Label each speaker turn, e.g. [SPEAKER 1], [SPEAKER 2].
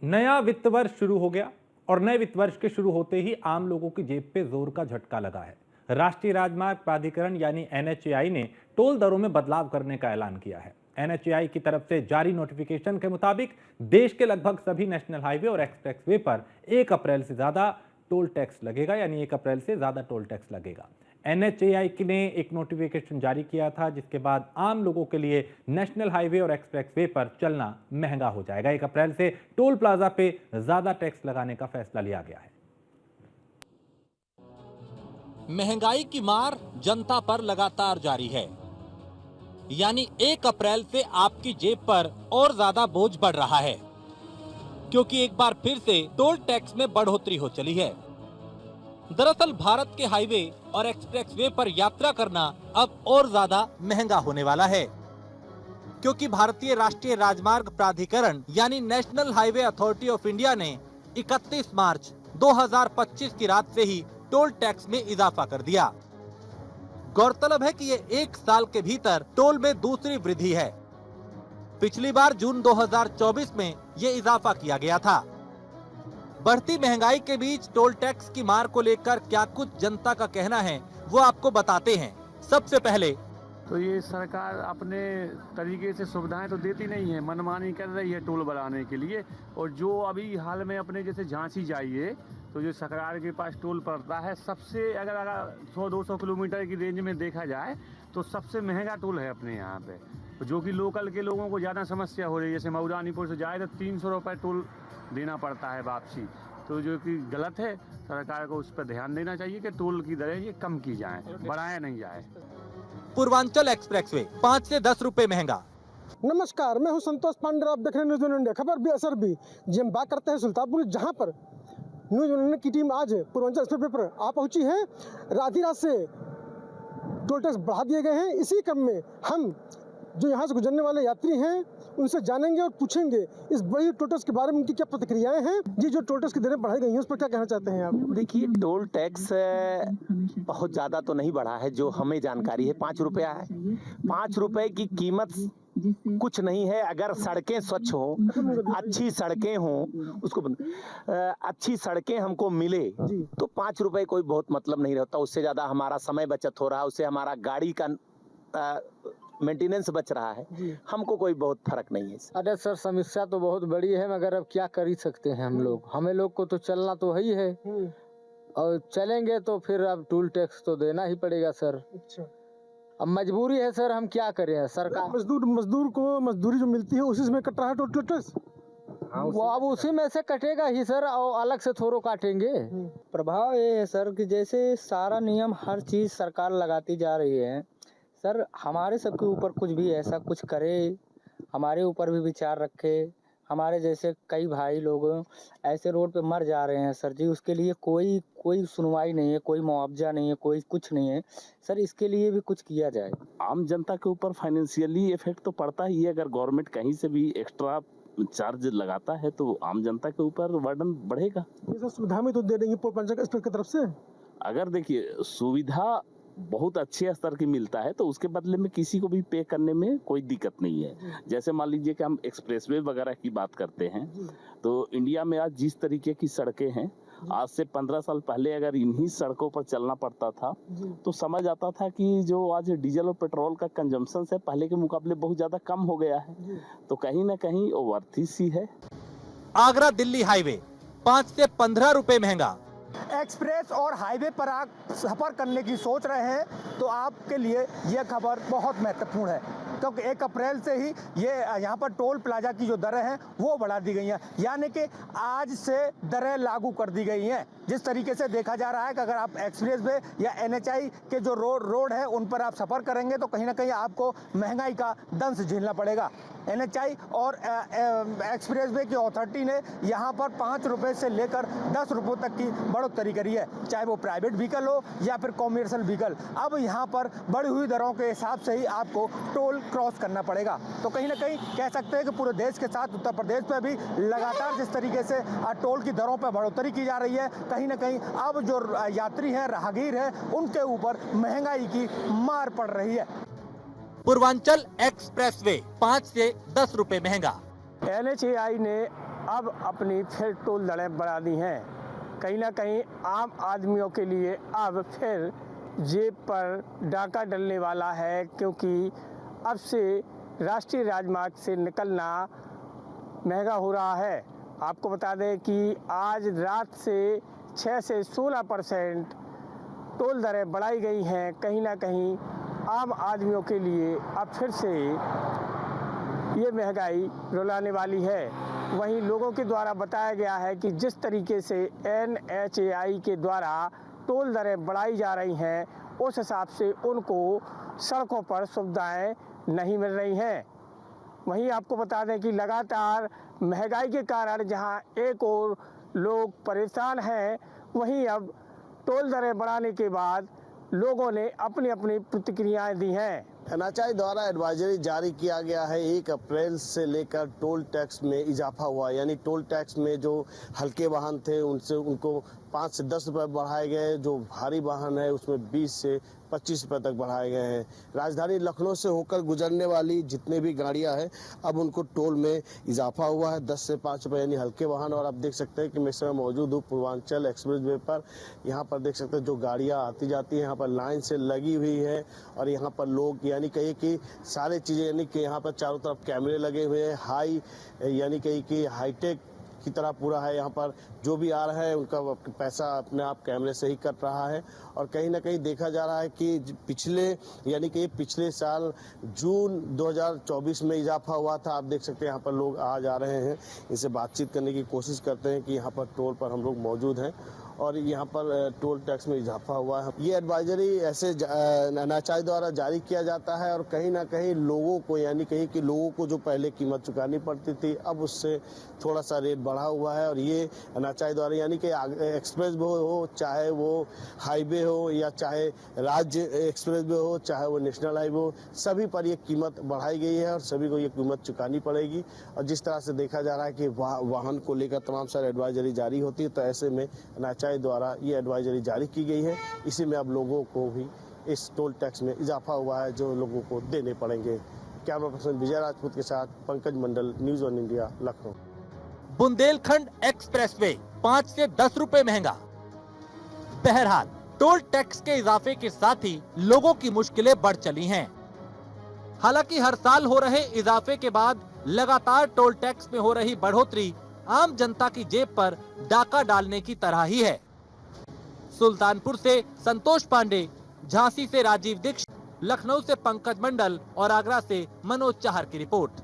[SPEAKER 1] नया वित्त वर्ष शुरू हो गया और नए वित्त वर्ष के शुरू होते ही आम लोगों की जेब पे जोर का झटका लगा है। राष्ट्रीय राजमार्ग प्राधिकरण यानी एनएचएआई ने टोल दरों में बदलाव करने का ऐलान किया है। एनएचएआई की तरफ से जारी नोटिफिकेशन के मुताबिक देश के लगभग सभी नेशनल हाईवे और एक्सप्रेसवे पर 1 अप्रैल से ज्यादा टोल टैक्स लगेगा, यानी 1 अप्रैल से ज्यादा टोल टैक्स लगेगा। एनएचएआई ने एक नोटिफिकेशन जारी किया था, जिसके बाद आम लोगों के लिए नेशनल हाईवे और एक्सप्रेसवे पर चलना महंगा हो जाएगा। 1 अप्रैल से टोल प्लाजा पे ज्यादा टैक्स लगाने का फैसला लिया गया है।
[SPEAKER 2] महंगाई की मार जनता पर लगातार जारी है, यानी 1 अप्रैल से आपकी जेब पर और ज्यादा बोझ बढ़ रहा है, क्योंकि एक बार फिर से टोल टैक्स में बढ़ोतरी हो चली है। दरअसल भारत के हाईवे और एक्सप्रेसवे पर यात्रा करना अब और ज्यादा महंगा होने वाला है, क्योंकि भारतीय राष्ट्रीय राजमार्ग प्राधिकरण यानी national highway authority of India ने 31 मार्च 2025 की रात से ही टोल टैक्स में इजाफा कर दिया। गौरतलब है कि ये 1 साल के भीतर टोल में दूसरी वृद्धि है। पिछली बार जून 2024 में ये इजाफा किया गया था। बढ़ती महंगाई के बीच टोल टैक्स की मार को लेकर क्या कुछ जनता का कहना है, वो आपको बताते हैं। सबसे पहले
[SPEAKER 3] तो ये सरकार अपने तरीके से सुविधाएं तो देती नहीं है, मनमानी कर रही है टोल बढ़ाने के लिए। और जो अभी हाल में अपने जैसे झांसी जाइए तो जो सरकार के पास टोल पड़ता है, सबसे अगर 100-200 किलोमीटर की रेंज में देखा जाए तो सबसे महंगा टोल है अपने यहाँ पे, जो कि लोकल के लोगों को ज़्यादा समस्या हो रही है। जैसे मऊरानीपुर से जाए तो 300 रुपये टोल देना पड़ता है वापसी, तो जो कि गलत है। सरकार को उस पर ध्यान देना चाहिए कि टोल की दरें ये कम की जाएं, बढ़ाया नहीं जाए।
[SPEAKER 2] पूर्वांचल एक्सप्रेसवे 5 से 10 रुपए महंगा।
[SPEAKER 4] नमस्कार, मैं हूं संतोष पांडे, आप देख रहे हैं न्यूज़ इंडिया। खबर भी असर भी जी हम बात करते हैं सुल्तानपुर, जहां पर न्यूज़ इंडिया की टीम आज पूर्वांचल एक्सप्रेसवे पर आ पहुंची है। आधी रात से टोल टैक्स बढ़ा दिए गए हैं। इसी क्रम में हम जो यहाँ से गुजरने वाले यात्री हैं उनसे जानेंगे और पूछेंगे इस बड़ी टोल टैक्स के बारे में उनकी क्या प्रतिक्रियाएं हैं। जी, जो टोल टैक्स की दरें बढ़ाई गई हैं उस पर क्या कहना चाहते हैं आप?
[SPEAKER 5] देखिए, टोल टैक्स बहुत ज़्यादा तो नहीं बढ़ा है, जो हमें जानकारी है 5 रुपया है। 5 रुपए की कीमत कुछ नहीं है। अगर सड़कें स्वच्छ हो, अच्छी सड़कें हों, उसको अच्छी सड़कें हमको मिले तो 5 रुपए कोई बहुत मतलब नहीं रहता। उससे ज़्यादा हमारा समय बचत हो रहा है, उससे हमारा गाड़ी का मेंटेनेंस बच रहा है। हमको कोई बहुत फर्क नहीं है।
[SPEAKER 6] अरे सर, समस्या तो बहुत बड़ी है, मगर अब क्या कर ही सकते हैं हम लोग। हमें लोग को तो चलना तो है ही है, और चलेंगे तो फिर अब टोल टैक्स तो देना ही पड़ेगा सर।
[SPEAKER 4] अच्छा,
[SPEAKER 6] अब मजबूरी है सर, हम क्या करें। सरकार
[SPEAKER 4] मजदूर को मजदूरी जो मिलती है उसी में कट रहा है टोल टैक्स।
[SPEAKER 6] वो अब उसी में से कटेगा ही सर, और अलग से थोड़ो काटेंगे।
[SPEAKER 7] प्रभाव ये है सर कि जैसे सारा नियम हर चीज़ सरकार लगाती जा रही है सर, हमारे सबके ऊपर कुछ भी ऐसा कुछ करे, हमारे ऊपर भी विचार रखे। हमारे जैसे कई भाई लोग ऐसे रोड पे मर जा रहे हैं सर जी, उसके लिए कोई सुनवाई नहीं है, कोई मुआवजा नहीं है, कोई कुछ नहीं है सर। इसके लिए भी कुछ किया जाए।
[SPEAKER 8] आम जनता के ऊपर फाइनेंशियली इफेक्ट तो पड़ता ही है। अगर गवर्नमेंट कहीं से भी एक्स्ट्रा चार्ज लगाता है तो आम जनता के ऊपर बर्डन बढ़ेगा।
[SPEAKER 4] ये सब सुविधा में तो दे देंगे पूर्वांचल एक्सप्रेस की तरफ से।
[SPEAKER 8] अगर देखिए, सुविधा बहुत अच्छे स्तर की मिलता है तो उसके बदले में किसी को भी पे करने में कोई दिक्कत नहीं है। जैसे मान लीजिए कि हम एक्सप्रेसवे वगैरह की बात करते हैं, तो इंडिया में आज जिस तरीके की सड़कें हैं, आज से 15 साल पहले अगर इन्हीं सड़कों पर चलना पड़ता था तो समझ आता था कि जो आज डीजल और पेट्रोल का कंजम्पशन है पहले के मुकाबले बहुत ज्यादा कम हो गया है। तो कहीं ना कहीं वर्थ सी है।
[SPEAKER 2] आगरा दिल्ली हाईवे 5 से 15 रुपए महंगा।
[SPEAKER 9] एक्सप्रेस और हाईवे पर आप सफ़र करने की सोच रहे हैं तो आपके लिए यह खबर बहुत महत्वपूर्ण है, क्योंकि 1 अप्रैल से ही ये यहाँ पर टोल प्लाजा की जो दरें हैं वो बढ़ा दी गई हैं, यानी कि आज से दरें लागू कर दी गई हैं। जिस तरीके से देखा जा रहा है कि अगर आप एक्सप्रेस वे या एनएचआई के जो रोड है उन पर आप सफ़र करेंगे तो कहीं ना कहीं आपको महंगाई का दंश झेलना पड़ेगा। एनएचआई और एक्सप्रेस वे की अथॉरिटी ने यहाँ पर 5 रुपये से लेकर 10 रुपये तक की बढ़ोतरी करी है, चाहे वो प्राइवेट व्हीकल हो या फिर कॉमर्शियल व्हीकल। अब यहाँ पर बढ़ी हुई दरों के हिसाब से ही आपको टोल क्रॉस करना पड़ेगा। तो कहीं ना कहीं कह सकते हैं कि पूरे देश के साथ उत्तर प्रदेश में भी लगातार जिस तरीके से टोल की दरों पर बढ़ोतरी की जा रही है, कहीं ना कहीं अब जो यात्री हैं, राहगीर हैं, उनके ऊपर महंगाई की मार पड़ रही है।
[SPEAKER 2] पूर्वांचल एक्सप्रेसवे 5 से 10 रुपए महंगा।
[SPEAKER 9] एनएचएआई ने
[SPEAKER 3] अब अपनी फिर टोल दरें बढ़ा दी हैं। कहीं ना कहीं आम आदमियों के लिए अब फिर जेब पर डाका डलने वाला है, क्योंकि अब से राष्ट्रीय राजमार्ग से निकलना महंगा हो रहा है। आपको बता दें कि आज रात से 6 से 16% टोल दरें बढ़ाई गई हैं। कहीं ना कहीं आम आदमियों के लिए अब फिर से ये महंगाई रुलाने वाली है। वहीं लोगों के द्वारा बताया गया है कि जिस तरीके से NHAI के द्वारा टोल दरें बढ़ाई जा रही हैं, उस हिसाब से उनको सड़कों पर सुविधाएं नहीं मिल रही हैं। वहीं आपको बता दें कि लगातार महंगाई के कारण जहां एक और लोग परेशान हैं, वहीं अब टोल दरें बढ़ाने के बाद लोगों ने अपनी अपनी प्रतिक्रियाएं दी हैं।
[SPEAKER 10] NHAI द्वारा एडवाइजरी जारी किया गया है। 1 अप्रैल से लेकर टोल टैक्स में इजाफा हुआ, यानी टोल टैक्स में जो हल्के वाहन थे उनको 5 से 10 रुपये बढ़ाए गए, जो भारी वाहन है उसमें 20 से 25 रुपये तक बढ़ाए गए हैं। राजधानी लखनऊ से होकर गुजरने वाली जितने भी गाड़ियां हैं, अब उनको टोल में इजाफा हुआ है 10 से 5 रुपये, यानी हल्के वाहन। और आप देख सकते हैं कि मैं इस समय मौजूद हूँ पूर्वांचल एक्सप्रेस वे पर। यहाँ पर देख सकते हैं जो गाड़ियाँ आती जाती हैं यहाँ पर लाइन से लगी हुई है, और यहाँ पर लोग यानी कहीं कि सारी चीज़ें, यानी कि यहाँ पर चारों तरफ कैमरे लगे हुए हैं, यानी कहीं कि हाईटेक की तरह पूरा है। यहाँ पर जो भी आ रहा है उनका पैसा अपने आप कैमरे से ही कट रहा है। और कहीं ना कहीं देखा जा रहा है कि पिछले साल जून 2024 में इजाफा हुआ था। आप देख सकते हैं यहाँ पर लोग आ जा रहे हैं, इनसे बातचीत करने की कोशिश करते हैं कि यहाँ पर टोल पर हम लोग मौजूद हैं और यहाँ पर टोल टैक्स में इजाफा हुआ है। ये एडवाइजरी ऐसे NHAI द्वारा जारी किया जाता है, और कहीं ना कहीं लोगों को, यानी कहीं कि लोगों को जो पहले कीमत चुकानी पड़ती थी, अब उससे थोड़ा सा रेट बढ़ा हुआ है। और ये NHAI द्वारा, यानी कि एक्सप्रेस वे हो, चाहे वो हाईवे हो या चाहे राज्य एक्सप्रेस वे हो, चाहे वो नेशनल हाईवे हो, सभी पर ये कीमत बढ़ाई गई है और सभी को ये कीमत चुकानी पड़ेगी। और जिस तरह से देखा जा रहा है कि वाहन को लेकर तमाम सारी एडवाइजरी जारी होती है, तो ऐसे में NHAI द्वारा ये एडवाइजरी जारी की गई है। इसी में अब लोगों को भी इस टोल टैक्स में इजाफा हुआ है जो लोगों को देने पड़ेंगे। कैमरा पर्सन विजय राजपूत के साथ Pankaj Mandal, news 1 India, Lucknow.
[SPEAKER 2] Bundelkhand expressway 5 से 10 रुपए महंगा। बहरहाल टोल टैक्स के इजाफे के साथ ही लोगों की मुश्किलें बढ़ चली हैं। हालांकि हर साल हो रहे इजाफे के बाद लगातार टोल टैक्स में हो रही बढ़ोतरी आम जनता की जेब पर डाका डालने की तरह ही है। सुल्तानपुर से संतोष पांडे, झांसी से राजीव दीक्षित, लखनऊ से पंकज मंडल और आगरा से मनोज चाहर की रिपोर्ट।